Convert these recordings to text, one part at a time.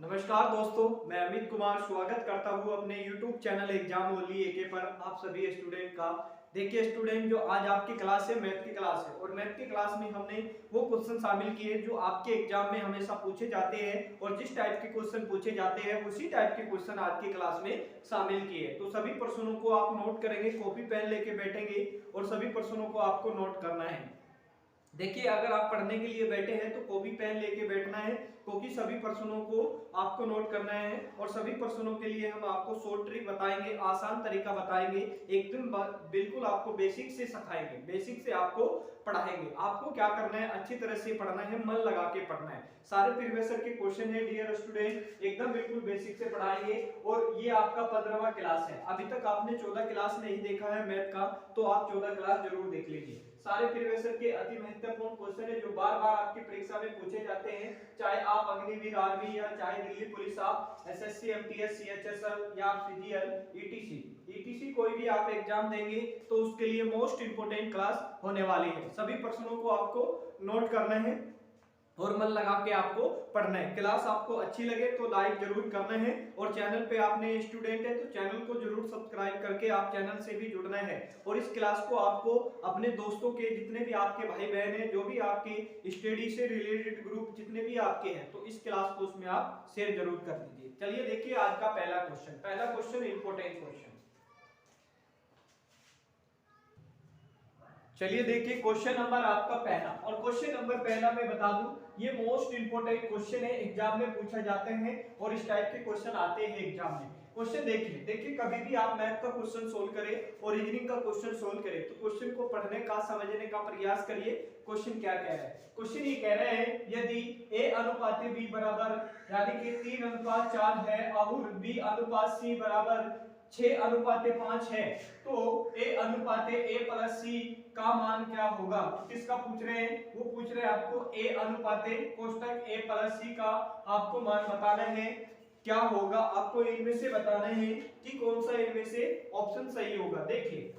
नमस्कार दोस्तों, मैं अमित कुमार स्वागत करता हूं अपने YouTube चैनल एग्जाम ओनली एके पर आप सभी स्टूडेंट का। देखिए स्टूडेंट, जो आज आपकी क्लास है मैथ की क्लास है और मैथ की क्लास में हमने वो क्वेश्चन शामिल किए जो आपके एग्जाम में हमेशा पूछे जाते हैं और जिस टाइप के क्वेश्चन पूछे जाते हैं उसी टाइप के क्वेश्चन आज की क्लास में शामिल किए। तो सभी प्रश्नों को आप नोट करेंगे, कॉपी पेन लेके बैठेंगे और सभी प्रश्नों को आपको नोट करना है। देखिए, अगर आप पढ़ने के लिए बैठे हैं तो कॉपी पेन लेके बैठना है क्योंकि सभी प्रश्नों को आपको नोट करना है और सभी प्रश्नों के लिए हम आपको शॉर्ट ट्रिक बताएंगे, आसान तरीका बताएंगे, एकदम बिल्कुल आपको बेसिक से सिखाएंगे, बेसिक से आपको पढ़ाएंगे। आपको क्या करना है, अच्छी तरह से पढ़ना है, मन लगा के पढ़ना है। सारे प्रीवियस ईयर के क्वेश्चन है डियर स्टूडेंट, एकदम बिल्कुल बेसिक से पढ़ाएंगे। और ये आपका 15वां क्लास है। अभी तक आपने 14 क्लास नहीं देखा है मैथ का, तो आप 14 क्लास जरूर देख लीजिए। सारे प्रीवियस ईयर के अति महत्वपूर्ण क्वेश्चन है जो बार बार आपकी परीक्षा में पूछे जाते हैं, चाहे आप अग्निवीर आर्मी या चाहे दिल्ली पुलिस, आप एसएससी एमटीएस सीएचएसएल या सीजीएल ईटीसी कोई भी आप एग्जाम देंगे तो उसके लिए मोस्ट इंपोर्टेंट क्लास होने वाली है। सभी प्रश्नों को आपको नोट करना है और मन लगा के आपको पढ़ना है। क्लास आपको अच्छी लगे तो लाइक जरूर करना है और चैनल पे आपने स्टूडेंट है तो चैनल को जरूर सब्सक्राइब करके आप चैनल से भी जुड़ना है। और इस क्लास को आपको अपने दोस्तों के, जितने भी आपके भाई बहन हैं, जो भी आपके स्टडी से रिलेटेड ग्रुप जितने भी आपके हैं, तो इस क्लास को उसमें आप शेयर जरूर कर दीजिए। चलिए देखिए आज का पहला क्वेश्चन इंपोर्टेंट क्वेश्चन। चलिए देखिए क्वेश्चन नंबर आपका पहला, और क्वेश्चन नंबर पहला मैं बता दूं, ये मोस्ट इंपोर्टेंट क्वेश्चन है, एग्जाम में पूछा जाते हैं और इस टाइप के क्वेश्चन आते हैं एग्जाम में। क्वेश्चन देखिए कभी भी आप मैथ का क्वेश्चन सोल्व करें और रीजनिंग का क्वेश्चन सोल्व करें तो क्वेश्चन को पढ़ने का, समझने का प्रयास करिए। क्वेश्चन क्या कह रहा है? क्वेश्चन ये कह रहे हैं यदि a अनुपात b बराबर यानी कि 3:4 है और b अनुपात c बराबर 6:5 है तो a अनुपात a प्लस c का मान क्या होगा? किसका पूछ रहे हैं? वो पूछ रहे हैं आपको a अनुपात कोष्टक a प्लस c का आपको मान बताना है, क्या होगा आपको इनमें से बताना है कि कौन सा इनमें से ऑप्शन सही होगा। देखिए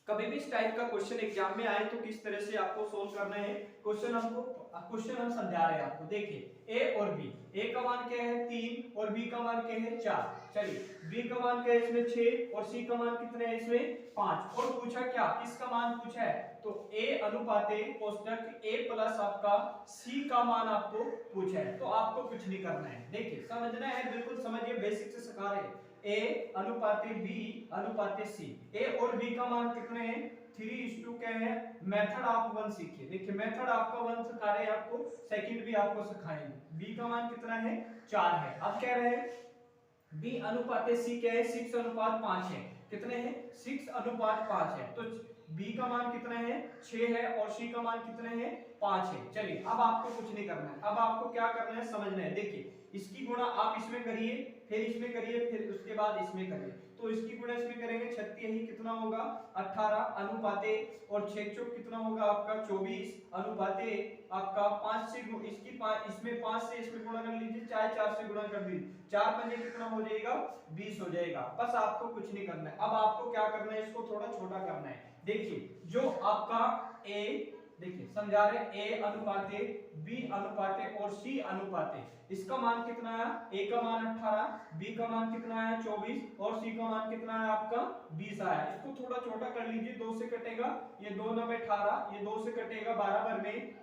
कभी भी इस टाइप का क्वेश्चन एग्जाम में आए तो किस तरह से आपको सोल्व करना है। क्वेश्चन हम समझा रहे हैं आपको। देखिए a और b, a का मान क्या है 3 और b का मान क्या है 4। चलिए b का मान क्या है इसमें 6 और c का मान कितना है इसमें 5। और पूछा क्या, किसका मान पूछा है? तो a अनुपात कोष्टक a प्लस आपका c का मान आपको पूछा है। तो आपको कुछ नहीं करना है, देखिए समझना है, बिल्कुल समझिए, बेसिक से सिखा रहे हैं। a अनुपात b अनुपात c, a और b का मान कितने हैं 3:2 क्या है। मेथड आप 1 सीखिए। देखिए मेथड आपका 1 सिखा रहे हैं आपको, सेकंड भी आपको सिखाएंगे। b का मान कितना है 4 है। अब कह रहे हैं b अनुपात c क्या है 6:5 है। कितने हैं 6:5 है। तो b का मान कितना है 6 है और c का मान कितने हैं 5 है। चलिए अब आपको कुछ नहीं करना है, अब आपको क्या करना है समझना है। देखिए इसकी गुणा आप इसमें करिए, फिर इसमें करिए, फिर उसके बाद इसमें करिए। तो इसकी गुणा इसमें करेंगे 36 ही कितना होगा 18 अनुपाते और 6 चौक कितना होगा आपका 24 अनुपाते आपका 5 से इसकी 5 इसमें 5 से इसमें गुणा कर लीजिए, चाहे 4 से गुणा कर दीजिए, 4 पंजे कितना हो जाएगा 20 हो जाएगा। बस आपको कुछ नहीं करना है। अब आपको क्या करना है, इसको थोड़ा छोटा करना है। देखिए जो आपका a, देखिए समझा रहे a अनुपाते b अनुपाते और c अनुपाते, इसका मान कितना है? a का मान 18, b का मान कितना है 24 और c का मान कितना है आपका 20 आया। इसको थोड़ा छोटा कर लीजिए, 2 से कटेगा, ये 2 9 18, ये 2 से कटेगा 12 बार में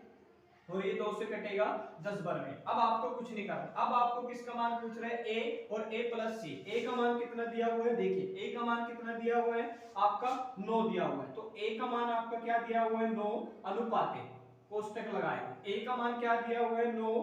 और ये 2 से कटेगा 10 बार में। अब आपको कुछ नहीं करना, अब आपको किसका मान पूछ रहे हैं a और a प्लस c। a का मान कितना दिया हुआ है, देखिए a का मान कितना दिया हुआ है आपका 9 दिया हुआ है। तो a का मान आपका क्या दिया हुआ है 9 अनुपाते कोष्टक लगाएंगे, a का मान क्या दिया हुआ है 9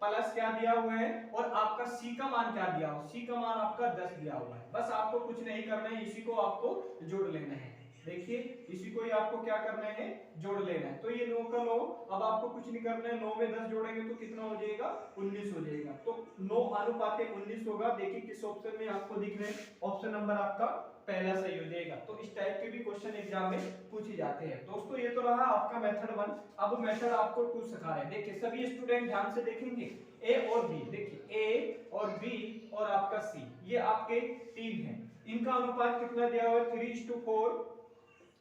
प्लस क्या दिया हुआ है और आपका c का मान क्या दिया हुआ है, c का मान आपका 10 दिया हुआ है। बस आपको कुछ नहीं करना है, इसी को आपको जोड़ लेना है। देखिए इसी को ही आपको क्या करना है जोड़ लेना है। तो ये 9 का 9, अब आपको कुछ नहीं करना है, 9 में 10 जोड़ेंगे तो कितना हो जाएगा 19 हो जाएगा। तो 9 अनुपात 19 होगा। देखिए किस ऑप्शन में आपको दिख रहे हैं, ऑप्शन नंबर आपका पहला सही हो जाएगा। तो इस टाइप के भी क्वेश्चन एग्जाम में पूछे जाते हैं। दोस्तों ये तो रहा आपका मेथड 1, अब मेथड आपको 2 सिखा रहे हैं। देखिए सभी स्टूडेंट ध्यान से देखेंगे, a और b, देखिए a और b और आपका c, ये आपके तीन हैं, इनका अनुपात कितना दिया हुआ है 3:4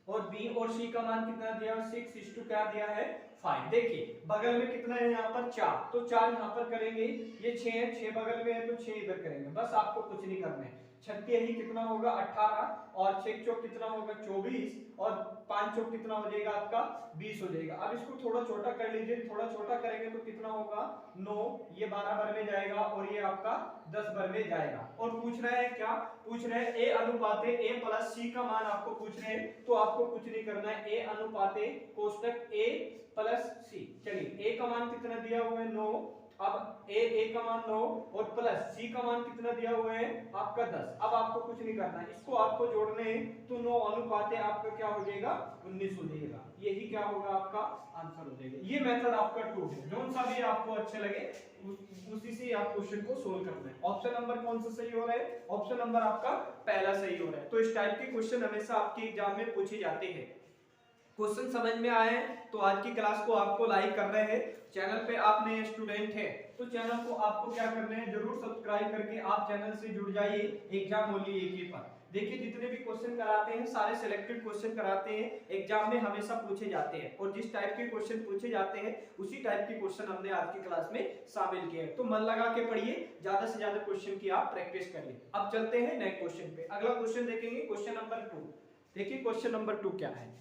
और बी और सी का मान कितना दिया है 6 क्या दिया है 5। देखिए बगल में कितना है यहाँ पर 4, तो 4 यहाँ पर करेंगे, ये 6 है, 6 बगल में है तो 6 इधर करेंगे, बस आपको कुछ नहीं करना है। 36 ही कितना होगा 18 और 6 चौक कितना होगा 24 और 5 चौक कितना हो जाएगा आपका 20 हो जाएगा। अब इसको थोड़ा छोटा कर लीजिए, थोड़ा छोटा करेंगे तो कितना होगा 9, ये 12 भर में जाएगा और ये आपका 10 भर में जाएगा। और पूछ रहे हैं क्या, पूछ रहे हैं ए अनुपाते ए प्लस सी का मान आपको पूछ रहे हैं, तो आपको कुछ नहीं करना है, ए अनुपाते कोष्टक ए प्लस सी। चलिए ए का मान कितना दिया हुआ है 9, अब ए का मान 9 और प्लस सी का मान कितना दिया हुआ है आपका 10। अब आपको कुछ नहीं करना है, इसको आपको जोड़ने हैं तो 9 अनुपात आपका क्या हो जाएगा 19 हो जाएगा। यही क्या होगा आपका आंसर हो जाएगा। ये मेथड आपका 2 है, जो सा भी आपको अच्छे लगे उसी से आप क्वेश्चन को सोल्व करना है। ऑप्शन नंबर कौन सा सही हो रहा है, ऑप्शन नंबर आपका पहला सही हो रहा है। तो इस टाइप के क्वेश्चन हमेशा आपके एग्जाम में पूछे जाते हैं। क्वेश्चन समझ में आए तो आज की क्लास को आपको लाइक कर रहे हैं। चैनल पे आप नए स्टूडेंट हैं तो चैनल को आपको क्या करना है, जरूर सब्सक्राइब करके आप चैनल से जुड़ जाइए एग्जाम ओनली एक ही पर। देखिए जितने भी क्वेश्चन कराते हैं सारे सिलेक्टेड क्वेश्चन कराते हैं, एग्जाम में हमेशा पूछे जाते हैं और जिस टाइप के क्वेश्चन पूछे जाते हैं उसी टाइप के क्वेश्चन हमने आज की क्लास में शामिल किए हैं। तो मन लगा के पढ़िए, ज्यादा से ज्यादा क्वेश्चन की आप प्रैक्टिस करिए। अब चलते हैं नेक्स्ट क्वेश्चन पे। अगला क्वेश्चन देखेंगे क्वेश्चन नंबर 2। देखिए क्वेश्चन नंबर 2 क्या है।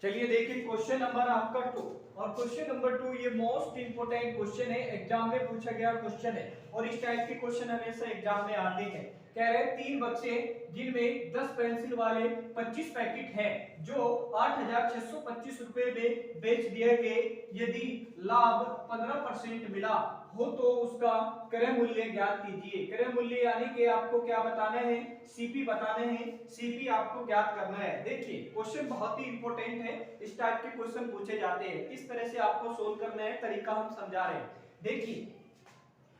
चलिए देखिए क्वेश्चन नंबर आपका 2, और क्वेश्चन नंबर 2 ये मोस्ट इंपोर्टेंट क्वेश्चन है, एग्जाम में पूछा गया क्वेश्चन है और इस टाइप के क्वेश्चन हमेशा एग्जाम में आते हैं। कह रहे हैं 3 बक्से जिनमें 10 पेंसिल वाले 25 पैकेट हैं जो 8,625 रुपए में बेच दिए गए, यदि लाभ 15% मिला हो तो उसका क्रय मूल्य ज्ञात कीजिए। क्रय मूल्य यानी कि आपको क्या बताना है, सीपी बताने हैं, सीपी आपको ज्ञात करना है। देखिए क्वेश्चन बहुत ही इंपॉर्टेंट है, इस टाइप के क्वेश्चन पूछे जाते हैं, किस तरह से आपको सोल्व करना है तरीका हम समझा रहे हैं। देखिए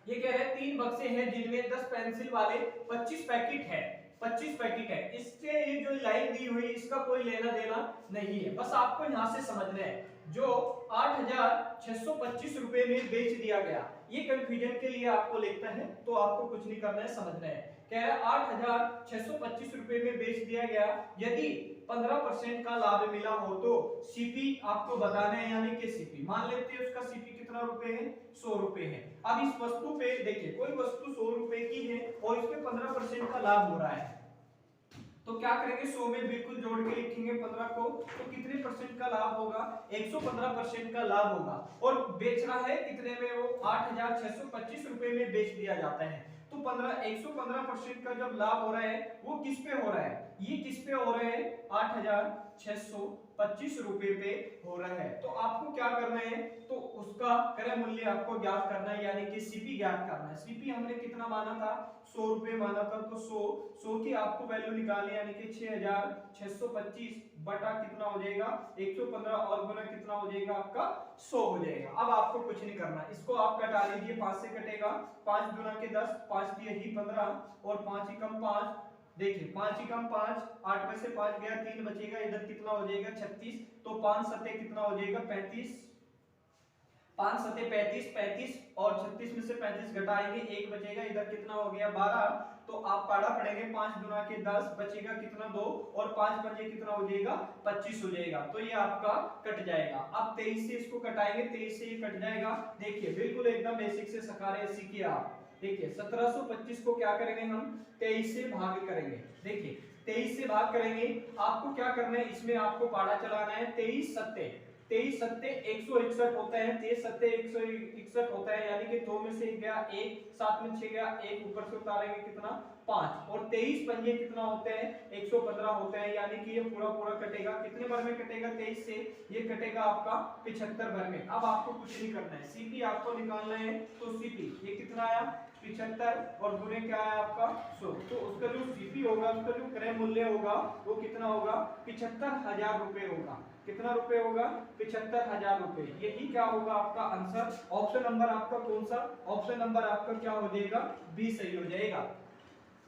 ये कह रहे हैं 3 बक्से हैं जिनमें 10 पेंसिल वाले 25 पैकेट है, 25 पैकेट है। इससे ये जो लाइन दी हुई इसका कोई लेना देना नहीं है, बस आपको यहां से समझना है जो 8,625 रुपए में बेच दिया गया, ये कंफ्यूजन के लिए आपको लिखता है तो आपको कुछ नहीं करना है, समझना है। कह रहा है 8,625 रुपए में बेच दिया गया, यदि 15% का लाभ मिला हो तो सीपी आपको बताना है, यानी कि सीपी मान लेते हैं उसका सीपी कितना रुपए है 100 रुपए है। अब इस वस्तु पे देखिए कोई वस्तु 100 रुपए की है और इसमें 15% का लाभ हो रहा है, तो क्या करेंगे 100 में बिल्कुल जोड़ के लिखेंगे 15 को, तो कितने परसेंट का लाभ होगा 115% का लाभ होगा। और बेच रहा है कितने में, वो 8,625 रुपए में बेच दिया जाता है। तो 115% का जब लाभ हो रहा है वो किस पे हो रहा है, ये किस पे हो रहा है 8,625 रुपए पे हो रहा है। तो आपको क्या करना है, तो उसका क्रय मूल्य आपको ज्ञात करना है, यानी कि सीपी ज्ञात करना है। सीपी हमने कितना माना था 100 रुपए माना था, तो 100 की आपको वैल्यू निकालनी है, यानी कि 6,625 बटा कितना हो जाएगा 115 और गुना कितना हो जाएगा आपका 100 हो जाएगा। अब आपको कुछ नहीं करना, इसको आप कटा लीजिए, 5 से कटेगा 5 गुना के 10, 5 दिए ही 15 और 5 ही कम 5, देखिए 5 ही कम 5, 8 में से 5 गया 3 बचेगा, इधर कितना हो जाएगा 36, तो 5 सत्ते कितना हो जाएगा 35, 5 सत्ते 35, 35 और 36 में से 35 घटाएंगे 1 बचेगा, इधर कितना हो गया 12, तो आप पाड़ा पड़ेंगे 5 गुना के 10 बचेगा कितना 2 और 5 बचे कितना हो जाएगा 25 हो जाएगा, तो ये आपका कट जाएगा। अब 23 से इसको कटाएंगे, 23 से ये कट जाएगा। देखिए बिल्कुल एकदम बेसिक से सकारे सीखिए आप। देखिए 1725 को क्या करेंगे हम 23 से भाग करेंगे। देखिए 23 से भाग करेंगे, आपको क्या करना है इसमें आपको पाड़ा चलाना है, 23 सत्ते 161 होता है, 23 सत्ते 161 होता है, यानी कि 2 में से गया 1, 7 में 6 गया 1, ऊपर से उतारेंगे कितना 5 और 23 पंजे कितना होते हैं 115 होते हैं, यानी कि ये पूरा पूरा कटेगा, कितने बार में कटेगा 23 से, ये कटेगा आपका 75 बार में। अब आपको कुछ नहीं करना है, सीपी आपको निकालना है, तो सीपी ये कितना आया 75 और गुणे क्या आया आपका 100, तो उसका जो सीपी होगा उसका जो क्रय मूल्य होगा वो कितना होगा 75,000 रुपए होगा। कितना रुपए होगा 75,000 रुपए। यही क्या होगा आपका आंसर। ऑप्शन नंबर आपका कौन सा, ऑप्शन नंबर आपका क्या हो जाएगा बी सही हो जाएगा।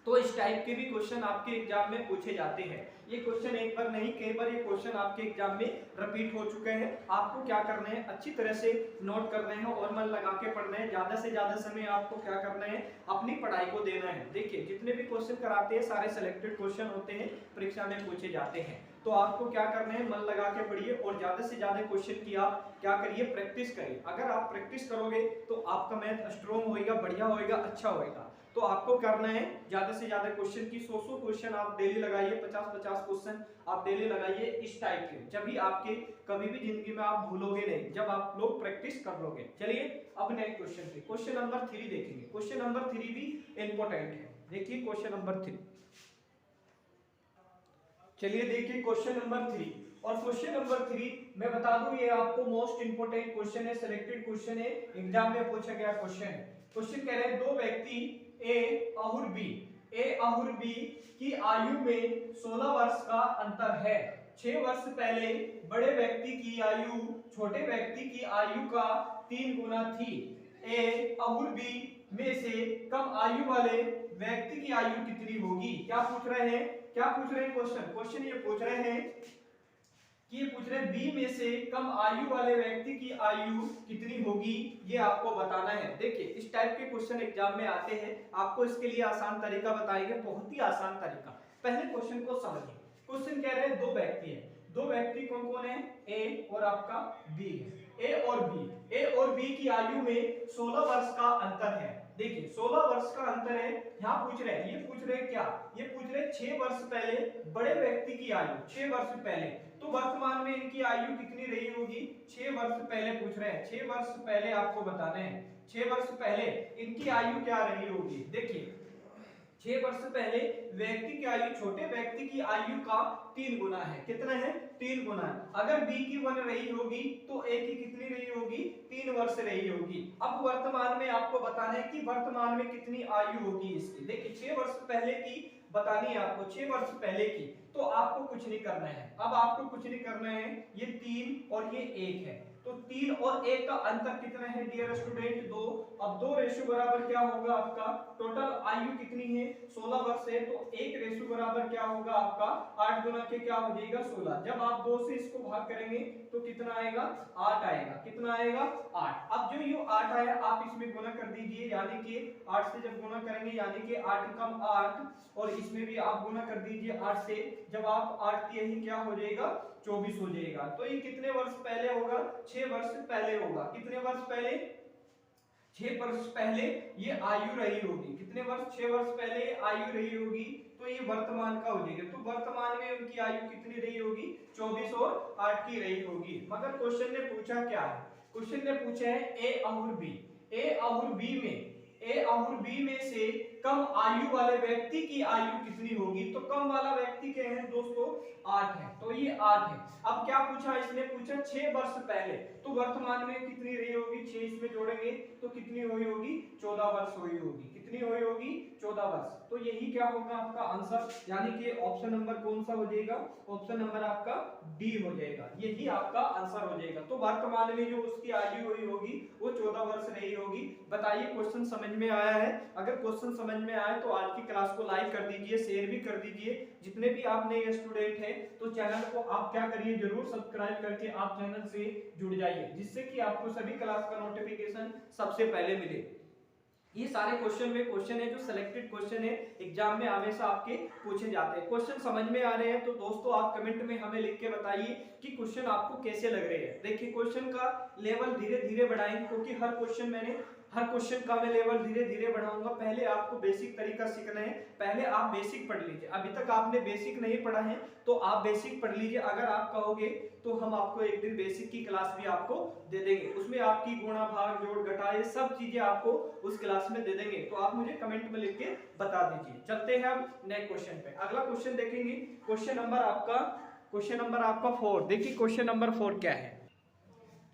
तो इस टाइप के भी क्वेश्चन आपके एग्जाम में पूछे जाते हैं। ये क्वेश्चन एक बार नहीं कई बार ये क्वेश्चन आपके एग्जाम में रिपीट हो चुके हैं। आपको क्या करना है, अच्छी तरह से नोट करने हैं और मन लगा के पढ़ना है। ज्यादा से ज्यादा समय आपको क्या करना है, अपनी पढ़ाई को देना है। देखिए जितने भी क्वेश्चन कराते हैं सारे सिलेक्टेड क्वेश्चन होते हैं, परीक्षा में पूछे जाते हैं। तो आपको क्या करना है, मन लगा के पढ़िए और ज्यादा से ज्यादा क्वेश्चन की आप क्या करिए, प्रैक्टिस करिए। अगर आप प्रैक्टिस करोगे तो आपका मैथ स्ट्रॉन्ग होएगा, बढ़िया होएगा, अच्छा होएगा। तो आपको करना है ज्यादा से ज्यादा क्वेश्चन की 100 क्वेश्चन आप डेली लगाइए, 50 क्वेश्चन आप डेली लगाइए इस टाइप के। जब भी आपके कभी भी जिंदगी में आप भूलोगे नहीं, जब आप लोग प्रैक्टिस कर लोगे। चलिए अब नेक्स्ट क्वेश्चन पे, क्वेश्चन नंबर 3 देखेंगे। क्वेश्चन नंबर 3 भी इंपॉर्टेंट है। देखिए क्वेश्चन नंबर 3, चलिए देखिए क्वेश्चन नंबर 3। और क्वेश्चन नंबर 3 मैं बता दूं ये आपको मोस्ट इंपोर्टेंट क्वेश्चन है, सिलेक्टेड क्वेश्चन है, एग्जाम में पूछा गया क्वेश्चन है। क्वेश्चन कह रहे हैं दो व्यक्ति ए और बी की आयु में 16 वर्ष का अंतर है। 6 वर्ष पहले बड़े व्यक्ति की आयु छोटे व्यक्ति की आयु का 3 गुना थी। ए और बी में से कम आयु वाले व्यक्ति की आयु कितनी होगी? क्या पूछ रहे हैं, क्या पूछ रहे हैं क्वेश्चन ये पूछ रहे हैं कि ये पूछ रहे हैं बी में से कम आयु वाले व्यक्ति की आयु कितनी होगी, ये आपको बताना है। देखिए इस टाइप के क्वेश्चन एग्जाम में आते हैं, आपको इसके लिए आसान तरीका बताएंगे, बहुत ही आसान तरीका। पहले क्वेश्चन को समझिए। क्वेश्चन कह रहे हैं दो व्यक्ति है, दो व्यक्ति कौन कौन है, ए और आपका बी है। ए और बी की आयु में 16 वर्ष का अंतर है। देखिए 16 वर्ष का अंतर है। यहाँ पूछ रहे हैं, ये पूछ रहे हैं क्या, ये पूछ रहे हैं 6 वर्ष पहले बड़े व्यक्ति की आयु, 6 वर्ष पहले, तो वर्तमान में इनकी आयु कितनी रही होगी? 6 वर्ष पहले पूछ रहे हैं, 6 वर्ष पहले आपको बताना है, 6 वर्ष पहले इनकी आयु क्या रही होगी। देखिए 6 वर्ष पहले व्यक्ति की आयु छोटे व्यक्ति की आयु का 3 गुना है। कितना है? 3 गुना है। अगर बी की 1 रही होगी तो ए की कितनी रही होगी? 3 वर्ष रही होगी। अब वर्तमान में आपको बताना है कि वर्तमान में कितनी आयु होगी इसकी। देखिए 6 वर्ष पहले की बतानी है आपको, 6 वर्ष पहले की, तो आपको कुछ नहीं करना है। अब आपको कुछ नहीं करना है, ये 3 और ये 1 है, तो 3 और 1 का अंतर कितना है डियर स्टूडेंट? 2। अब 2 रेशो बराबर क्या होगा आपका? टोटल आयु कितनी है? 16 वर्ष है, तो 1 रेशो बराबर क्या होगा आपका? 8 गुना के क्या हो जाएगा? 16। जब आप 2 से इसको भाग करेंगे तो कितना आएगा? 8 आएगा। कितना आएगा? 8। अब जो ये 8 आया आप इसमें गुना कर दीजिए, यानी कि 8 से जब गुना करेंगे यानी कि 8 कम 8, और इसमें भी आप गुना कर दीजिए 8 से। जब आप 8 की यही क्या हो जाएगा? 24 हो जाएगा। तो ये कितने वर्ष पहले होगा? 6 वर्ष पहले होगा। कितने वर्ष पहले? 6 वर्ष पहले ये आयु रही होगी। कितने वर्ष? 6 वर्ष पहले आयु रही होगी, तो ये वर्तमान का हो जाएगा। तो वर्तमान में उनकी आयु कितनी रही होगी? 24 और 8 की रही होगी। मगर क्वेश्चन ने पूछा क्या है? क्वेश्चन ने पूछा है ए और बी, ए और बी में से कम आयु वाले व्यक्ति की आयु कितनी होगी? तो कम वाला व्यक्ति के हैं दोस्तों 8 है, तो ये 8 है। अब क्या पूछा इसने? पूछा 6 वर्ष पहले, तो वर्तमान में कितनी रही होगी? 6 इसमें जोड़ेंगे तो कितनी हुई होगी? 14 वर्ष हुई होगी। कितनी हुई होगी? 14 वर्ष। तो यही क्या होगा आपका आंसर, यानी कि ऑप्शन नंबर कौन सा हो जाएगा? ऑप्शन नंबर आपका डी हो जाएगा। यही आपका आंसर हो जाएगा। तो वर्तमान में जो उसकी आयु हुई होगी वो 14 वर्ष रही होगी। बताइए क्वेश्चन समझ में आया है? अगर क्वेश्चन समझ में आए तो आज की क्लास को लाइक कर दीजिए, शेयर भी कर दीजिए। जितने भी आप नए स्टूडेंट हैं तो चैनल को आप क्या करिए, जरूर सब्सक्राइब करके आप चैनल से जुड़ जाइए, जिससे कि आपको सभी क्लास का नोटिफिकेशन सबसे पहले मिले। ये सारे क्वेश्चन में क्वेश्चन है जो सिलेक्टेड क्वेश्चन है, एग्जाम में हमेशा आपके पूछे जाते हैं। क्वेश्चन समझ में आ रहे हैं तो दोस्तों आप कमेंट में हमें लिख के बताइए कि क्वेश्चन आपको कैसे लग रहे हैं। देखिए क्वेश्चन का लेवल धीरे धीरे बढ़ाएंगे, क्योंकि हर क्वेश्चन का मैं लेवल धीरे धीरे बढ़ाऊंगा। पहले आपको बेसिक तरीका सीखना है, पहले आप बेसिक पढ़ लीजिए। अभी तक आपने बेसिक नहीं पढ़ा है तो आप बेसिक पढ़ लीजिए। अगर आप कहोगे तो हम आपको एक दिन बेसिक की क्लास भी आपको दे देंगे, उसमें आपकी गुणा भाग जोड़ घटा ये सब चीजें आपको उस क्लास में दे देंगे। तो आप मुझे कमेंट में लिख के बता दीजिए। चलते हैं अब नेक्स्ट क्वेश्चन पे। अगला क्वेश्चन देखेंगे, क्वेश्चन नंबर आपका 4। देखिए क्वेश्चन नंबर 4 क्या है।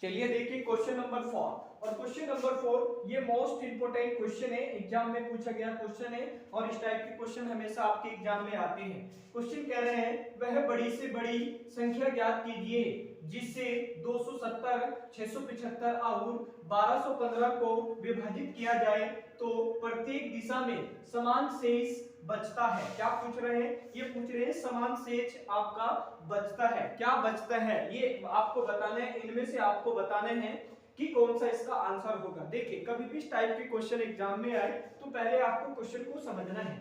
चलिए देखिए क्वेश्चन नंबर 4। और क्वेश्चन नंबर 4 ये मोस्ट इंपोर्टेंट क्वेश्चन है, एग्जाम में पूछा गया क्वेश्चन है, और इस टाइप के क्वेश्चन हमेशा आपके एग्जाम में आते हैं। क्वेश्चन कह रहे हैं वह बड़ी से बड़ी संख्या ज्ञात कीजिए जिससे 270, 675 और 1215 को विभाजित किया जाए तो प्रत्येक दिशा में समान शेष बचता है। क्या पूछ रहे हैं? ये पूछ रहे हैं समान शेष आपका बचता है। क्या बचता है ये आपको बताना है, इनमें से आपको बताने हैं कि कौन सा इसका आंसर होगा। देखिए कभी भी इस टाइप के क्वेश्चन एग्जाम में आए तो पहले आपको क्वेश्चन को समझना है।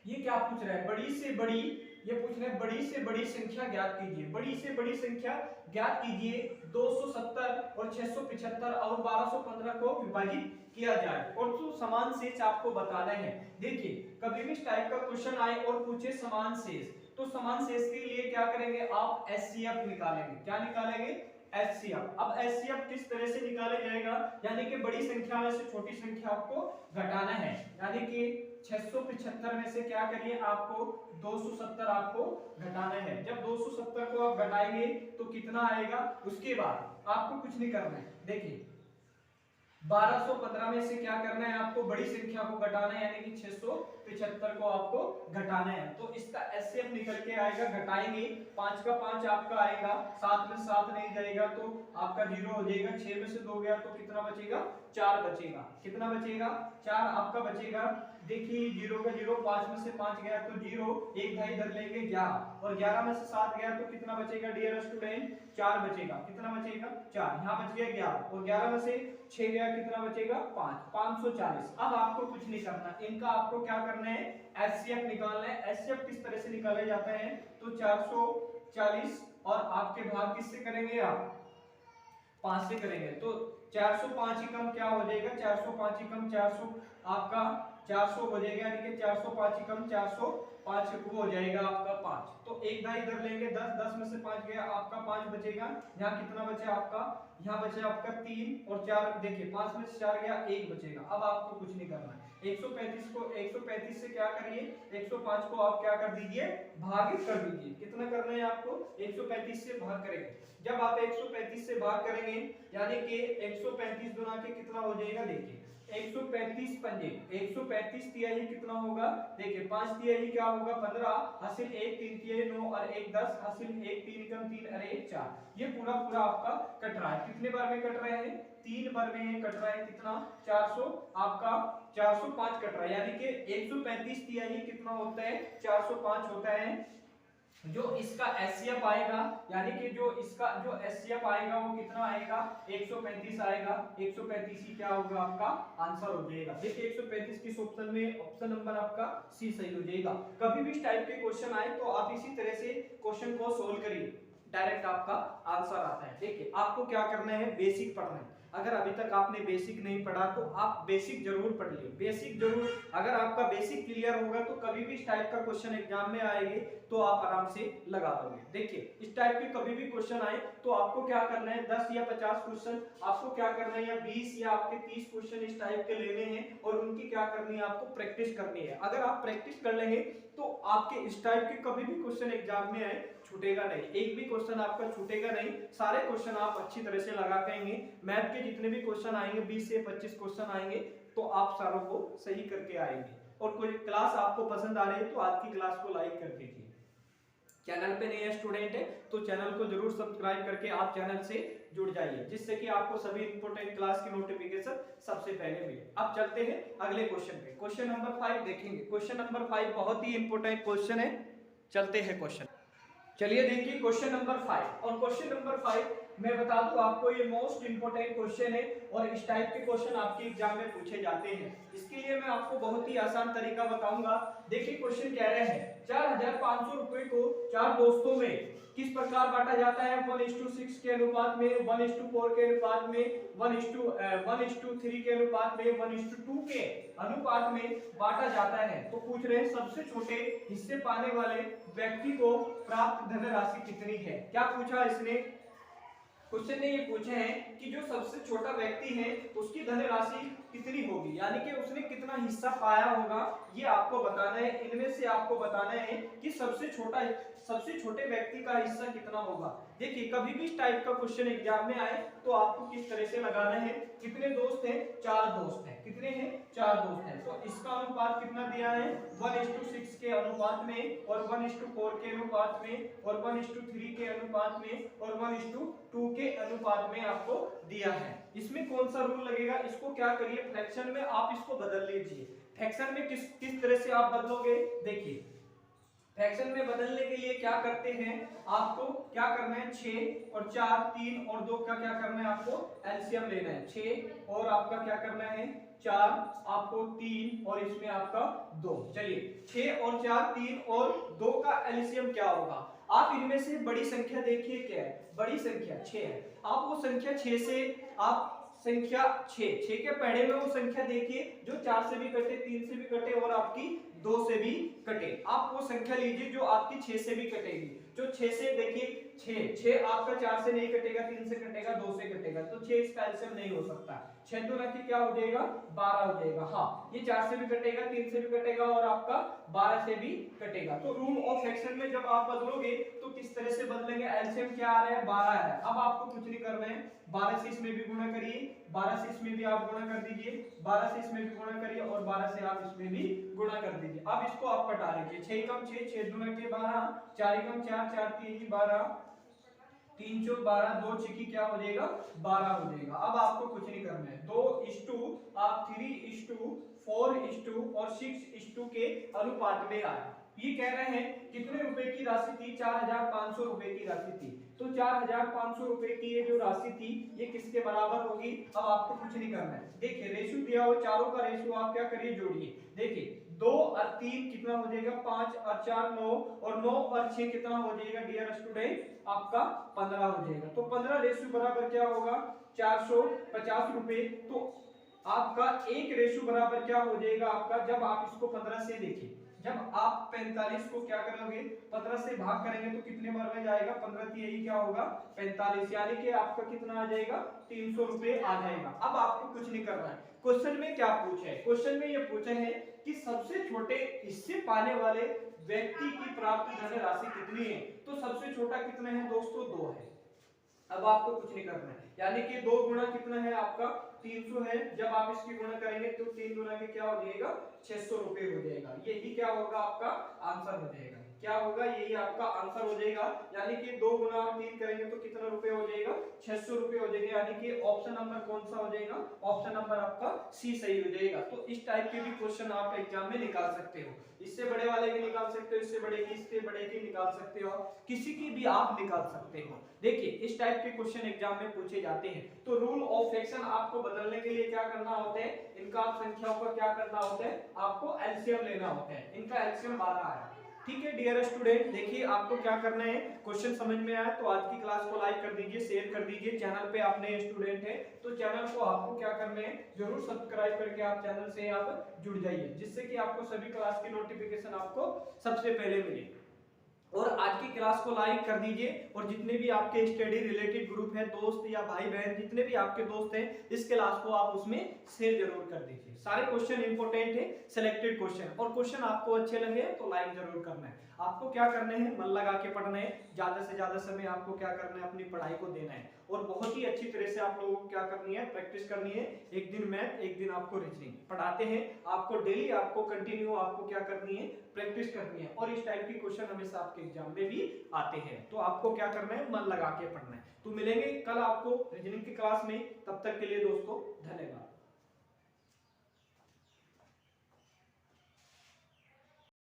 ये क्या पूछ रहा है? बड़ी से बड़ी, ये पूछ रहे हैं बड़ी से बड़ी संख्या ज्ञात कीजिए। बड़ी से बड़ी संख्या ज्ञात कीजिए 270 और 675 और 1215 को विभाजित किया जाए और तो समान शेष आपको बताना है। देखिए कभी भी इस टाइप का क्वेश्चन आए और पूछे समान शेष, तो समान शेष के लिए क्या करेंगे आप? एचसीएफ निकालेंगे। क्या निकालेंगे? एचसीएफ। अब एचसीएफ किस तरह से निकाला जाएगा? यानी कि बड़ी संख्या में से छोटी संख्या आपको घटाना है। यानी कि 675 में से क्या करिए आपको 270 आपको घटाना है। जब 270 को आप घटाएंगे तो कितना आएगा? उसके बाद आपको कुछ नहीं करना है। देखिए 1215 में से क्या करना है आपको? बड़ी संख्या को घटाना है, यानी कि 675 को आपको घटाना है। तो इसका एचसीएफ निकल के आएगा, घटाएंगे 5 का 5 आपका आएगा, 7 में 7 नहीं जाएगा तो आपका 0 हो जाएगा। 6 में से 2 गया तो कितना बचेगा? 4 बचेगा। कितना बचेगा? 4 आपका बचेगा। देखिए 0 का 0, 5 में से 5 गया तो 0, एक भाई इधर लेंगे 11 और 11 में से 7 गया तो कितना बचेगा डियर स्टूडेंट? 4 बचेगा। कितना बचेगा? 4। यहाँ बच गया 11 और 11 में से 6 गया, कितना बचेगा? 5। 540। अब आपको कुछ नहीं करना, इनका आपको क्या करना है? एचसीएफ निकालना है। एचसीएफ किस तरह से निकाला जाता है? तो 440 और आपके भाग किससे करेंगे आप? 5 से करेंगे तो 405 ही कम क्या हो जाएगा? 405 ही कम 400 आपका 400 हो जाएगा, यानी कि 405 ही कम 405 वो हो जाएगा आपका 5। तो एक भाई इधर लेंगे 10, 10 में से 5 गया आपका 5 बचेगा। यहाँ कितना बचे आपका? यहाँ बचे आपका 3 और 4, देखिए 5 में से 4 गया, 1 बचेगा। अब आपको कुछ नहीं करना है। 135 को 135 से क्या करिए? 105 को आप क्या कर दीजिए? भाग कर दीजिए। कितना करना है आपको? 135 से भाग करेंगे। जब आप 135 से भाग करेंगे यानी कि 135 गुना के कितना हो जाएगा? देखिए 135 पंजे 135 तिहाई कितना होगा? देखिए 5 तिहाई क्या होगा? 15, हासिल 1, 3 तिहाई 9 और 1 10, हासिल 1 3 कम 3 और 1 4। ये पूरा पूरा आपका कट रहा है। कितने बार में कट रहे हैं? 3 बार में कट रहा है। कितना? 400 आपका 405 कट रहा है, यानी कि 135 तिहाई कितना होता है? 405 होता है। जो इसका एचसीएफ आएगा, यानी कि जो इसका जो एचसीएफ आएगा वो कितना आएगा? 135 आएगा। 135 ही क्या होगा? आपका आंसर हो जाएगा। देखिए 135 किस ऑप्शन में? ऑप्शन नंबर आपका सी सही हो जाएगा। कभी भी इस टाइप के क्वेश्चन आए तो आप इसी तरह से क्वेश्चन को सोल्व करिए, डायरेक्ट आपका आंसर आता है। देखिए आपको क्या करना है? बेसिक पढ़ना है। अगर अभी तक आपने बेसिक नहीं पढ़ा तो आप बेसिक जरूर पढ़ लिए, बेसिक जरूर। अगर आपका बेसिक क्लियर होगा तो कभी भी इस टाइप का क्वेश्चन एग्जाम में आएंगे तो आप आराम से लगा दोगे। देखिए इस टाइप के कभी भी क्वेश्चन आए तो आपको क्या करना है? 10 या 50 क्वेश्चन आपको क्या करना है, या 20 या आपके 30 क्वेश्चन इस टाइप के लेने हैं और उनकी क्या करनी है? आपको प्रैक्टिस करनी है। अगर आप प्रैक्टिस कर लेंगे तो आपके इस टाइप के कभी भी क्वेश्चन एग्जाम में आए छूटेगा नहीं, एक भी क्वेश्चन आपका छूटेगा नहीं। सारे क्वेश्चन आप अच्छी तरह से लगा पाएंगे। मैथ के जितने भी क्वेश्चन आएंगे 20 से 25 क्वेश्चन आएंगे तो आप सारों को सही करके आएंगे। और कोई क्लास आपको पसंद आ रही है तो आज की क्लास को लाइक कर दीजिए। चैनल पे नए स्टूडेंट है तो चैनल को जरूर सब्सक्राइब करके आप चैनल से जुड़ जाइए, जिससे कि आपको सभी इंपॉर्टेंट क्लास की नोटिफिकेशन सबसे पहले मिले। अब चलते हैं अगले क्वेश्चन पे। क्वेश्चन नंबर 5 देखेंगे। क्वेश्चन नंबर 5 बहुत ही इंपॉर्टेंट क्वेश्चन है। चलते हैं क्वेश्चन। चलिए देखिए क्वेश्चन नंबर 5। और क्वेश्चन नंबर 5 मैं बता दूं आपको ये मोस्ट इंपोर्टेंट क्वेश्चन है और इस टाइप के क्वेश्चन आपके एग्जाम में पूछे जाते हैं। इसके लिए मैं आपको बहुत ही आसान तरीका बताऊंगा। देखिए क्वेश्चन कह रहे हैं 4500 रुपए को 4 दोस्तों में किस प्रकार बांटा जाता है? 1:6 के अनुपात में, 1:4 के अनुपात में, 1:3 के अनुपात में, 1:2 के अनुपात में बांटा जाता है। तो पूछ रहे हैं सबसे छोटे हिस्से पाने वाले व्यक्ति को प्राप्त धनराशि कितनी है? क्या पूछा इसने? क्वेश्चन ने ये पूछे हैं कि जो सबसे छोटा व्यक्ति है उसकी धनराशि कितनी होगी, यानी कि उसने कितना हिस्सा पाया होगा, ये आपको बताना है। इनमें से आपको बताना है कि सबसे छोटे व्यक्ति का हिस्सा कितना होगा। देखिए कभी भी इस टाइप का क्वेश्चन एग्जाम में आए तो आपको किस तरह से लगाना है। कितने दोस्त हैं? 4 दोस्त हैं। कितने हैं? 4 दोस्त हैं। तो इसका अनुपात कितना दिया है? 1:6 के अनुपात में और 1:4 के अनुपात में और 1:3 के अनुपात में और 1:2 के अनुपात में आपको दिया है। इसमें कौन सा रूल लगेगा? इसको क्या करिए? फ्रैक्शन में आप इसको बदल लीजिए। फ्रैक्शन में किस तरह से आप बदलोगे, देखिए फ्रैक्शन में बदलने के लिए क्या करते हैं, आपको क्या करना है, 6 और 4 3 और 2 का क्या करना है, आपको एलसीएम लेना है। 6 और आपका क्या करना है 4, आपको 3 और इसमें आपका 2। चलिए 6 और 4 3 और 2 का एलसीएम क्या होगा, आप इनमें से बड़ी संख्या देखिए क्या है, बड़ी संख्या 6 है। आप वो संख्या 6 से आप संख्या 6 के पहले में वो संख्या देखिए जो 4 से भी कटे, 3 से भी कटे और आपकी 2 से भी कटे। आप वो संख्या लीजिए जो आपकी 6 से भी कटेगी। जो 6 से देखिए 6 आपका 4 से नहीं कटेगा, 3 से कटेगा, 2 से कटेगा, तो 6 इसका एलसीएम नहीं हो सकता। 6 दूना की क्या हो जाएगा 12 हो जाएगा। हाँ ये 4 से भी कटेगा, 3 से भी कटेगा और आपका 12 से भी कटेगा। तो रूल ऑफ फ्रैक्शन में जब आप बदलोगे तो किस तरह से बदलेंगे, एलसीएम क्या आ रहा है 12 है। अब आपको कुछ नहीं करना है, 12 से इसमें भी गुणा करिए, 12 से इसमें भी आप गुणा कर दीजिए, 12 से इसमें भी गुणा करिए और 12 से आप इसमें भी गुणा कर दीजिए। अब इसको आप कटा लीजिए, 6 कम 6, 6 दूना के 12, 4 कम 4, 4 3 12, 3 चौक 12, 2 छिकी क्या हो जाएगा 12 हो जाएगा। अब आपको कुछ नहीं करना है, 2:2 आप 3:2 4:2 और 6:2 के अनुपात में आया। ये कह रहे हैं कितने रुपए की राशि थी, 4500 रुपए की राशि थी। तो 4500 रुपए की ये जो राशि थी ये किसके बराबर होगी। अब आपको कुछ नहीं करना है, देखिए रेशियो दिया हो, चारों का रेशियो आप क्या करिए जोड़िए। देखिए 2 और 3 कितना हो जाएगा 5 और 4 9 और 9 और 6 कितना हो जाएगा डियर स्टूडेंट आपका 15 हो जाएगा। तो 15 रेशियो बराबर क्या होगा 450 रुपए। तो आपका एक रेशियो बराबर क्या हो जाएगा आपका, जब आप इसको 15 से देखिए, जब आप 45 को क्या करोगे 15 से भाग करेंगे तो कितने बार में जाएगा 15 यही क्या होगा 45, यानी कि आपका कितना आ जाएगा 300 रुपए आ जाएगा। अब आपको कुछ नहीं करना है। क्वेश्चन में क्या पूछा है, क्वेश्चन में ये पूछा है कि सबसे छोटे हिस्से पाने वाले व्यक्ति की प्राप्त धनराशि कितनी है। तो सबसे छोटा कितना है दोस्तों 2 है। अब आपको कुछ नहीं करना है, यानी कि 2 गुना कितना है आपका 300 है। जब आप इसकी गुणा करेंगे तो 3 गुना के क्या हो जाएगा 600 रुपए हो जाएगा। यही क्या होगा आपका आंसर हो जाएगा, क्या होगा यही आपका आंसर हो जाएगा। यानी कि 2 गुना 3 करेंगे तो कितना रुपए हो जाएगा 600 रुपए हो जाएगा। यानी कि ऑप्शन नंबर कौन सा हो जाएगा, ऑप्शन नंबर आपका सी सही हो जाएगा। तो इस टाइप के भी क्वेश्चन आप एग्जाम में निकाल सकते हो, इससे बड़े वाले भी निकाल सकते हो, इससे बड़े की इससे बड़े की निकाल सकते हो, किसी की भी आप निकाल सकते हो। देखिए इस टाइप के क्वेश्चन एग्जाम में पूछे जाते हैं। तो रूल ऑफ फ्रैक्शन आपको बदलने के लिए क्या करना होता है, इनका आप संख्याओं का क्या करना होता है, आपको एलसीएम लेना होता है। इनका एलसीएम 12 है। ठीक है डियर स्टूडेंट, देखिए आपको क्या करना है, क्वेश्चन समझ में आया तो आज की क्लास को लाइक कर दीजिए, शेयर कर दीजिए। चैनल पे आप नए स्टूडेंट हैं तो चैनल को आपको क्या करना है, जरूर सब्सक्राइब करके आप चैनल से आप जुड़ जाइए, जिससे कि आपको सभी क्लास की नोटिफिकेशन आपको सबसे पहले मिले। और आज की क्लास को लाइक कर दीजिए और जितने भी आपके स्टडी रिलेटेड ग्रुप है, दोस्त या भाई बहन जितने भी आपके दोस्त हैं, इस क्लास को आप उसमें शेयर जरूर कर दीजिए। सारे क्वेश्चन इंपॉर्टेंट है, सिलेक्टेड क्वेश्चन, और क्वेश्चन आपको अच्छे लगे तो लाइक जरूर करना है। आपको क्या करना है, मन लगा के पढ़ना है, ज्यादा से ज्यादा समय आपको क्या करना है, अपनी पढ़ाई को देना है और बहुत ही अच्छी तरह से आप लोगों को क्या करनी है, प्रैक्टिस करनी है। एक दिन मैथ, एक दिन आपको रीजनिंग पढ़ाते हैं, आपको डेली आपको कंटिन्यू आपको क्या करनी है, प्रैक्टिस करनी है। और इस टाइप के क्वेश्चन हमेशा आपके एग्जाम में भी आते हैं, तो आपको क्या करना है, मन लगा के पढ़ना है। तो मिलेंगे कल आपको रीजनिंग की क्लास में, तब तक के लिए दोस्तों धन्यवाद।